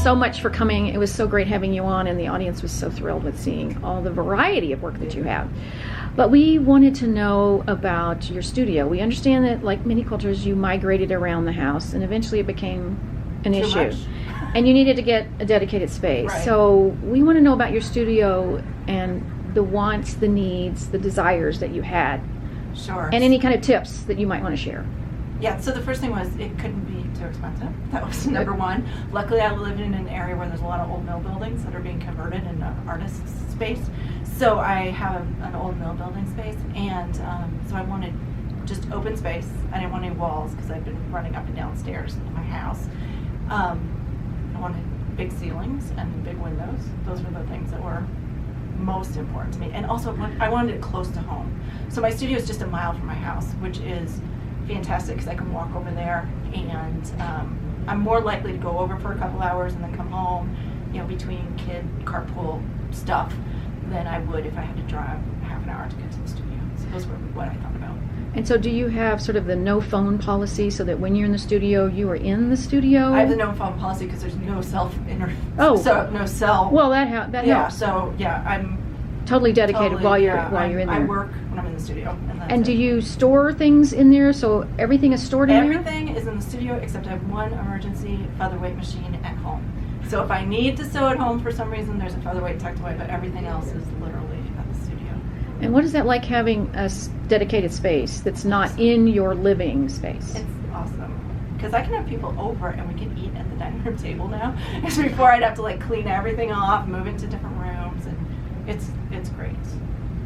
so much for coming. It was so great having you on, and the audience was so thrilled with seeing all the variety of work that you have. But we wanted to know about your studio. We understand that, like many quilters, you migrated around the house, and eventually it became an issue. And you needed to get a dedicated space. Right. So we want to know about your studio and the wants, the needs, the desires that you had. Sure. And any kind of tips that you might want to share. Yeah, so the first thing was it couldn't be too expensive. That was number one. Luckily, I live in an area where there's a lot of old mill buildings that are being converted into artist space. So I have an old mill building space, and so I wanted just open space. I didn't want any walls because I've been running up and down stairs in my house. I wanted big ceilings and big windows. Those were the things that were most important to me. And also, I wanted it close to home. So my studio is just a mile from my house, which is fantastic because I can walk over there, and I'm more likely to go over for a couple hours and then come home, between kid carpool stuff than I would if I had to drive half an hour to get to the studio. So those were what I thought about. And so do you have sort of the no phone policy so that when you're in the studio, you are in the studio? I have the no phone policy because there's no cell. Oh. No cell. Well, that helps. So yeah, I'm totally dedicated while you're in there. I work when I'm in the studio. And do you store things in there so everything is stored in there? Everything is in the studio except I have one emergency featherweight machine at home. So if I need to sew at home for some reason, there's a featherweight tucked away, but everything else is literally at the studio. And what is that like, having a dedicated space that's not in your living space? It's awesome. Because I can have people over and we can eat at the dining room table now. Because before I'd have to clean everything off, move into different rooms, and it's great.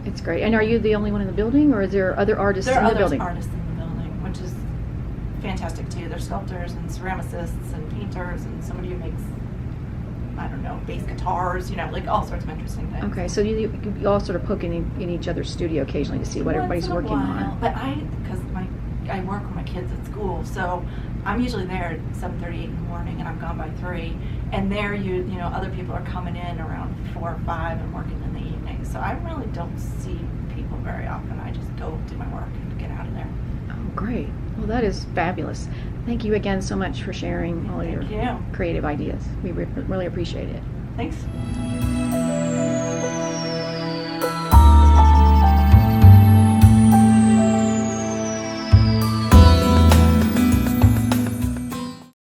It's great. And are you the only one in the building, or is there other artists in the building? There are other artists in the building, which is fantastic too. There's sculptors and ceramicists and painters, and somebody who makes, I don't know, bass guitars, all sorts of interesting things. Okay, so you all sort of poke in each other's studio occasionally to see what everybody's working on. But because I work with my kids at school, so I'm usually there at 7:30 in the morning, and I'm gone by 3. And there, other people are coming in around 4 or 5 and working in the evening. So I really don't see people very often. I just go do my work and get out of there. Oh, great. Well, that is fabulous. Thank you again so much for sharing all your creative ideas. We really appreciate it. Thanks.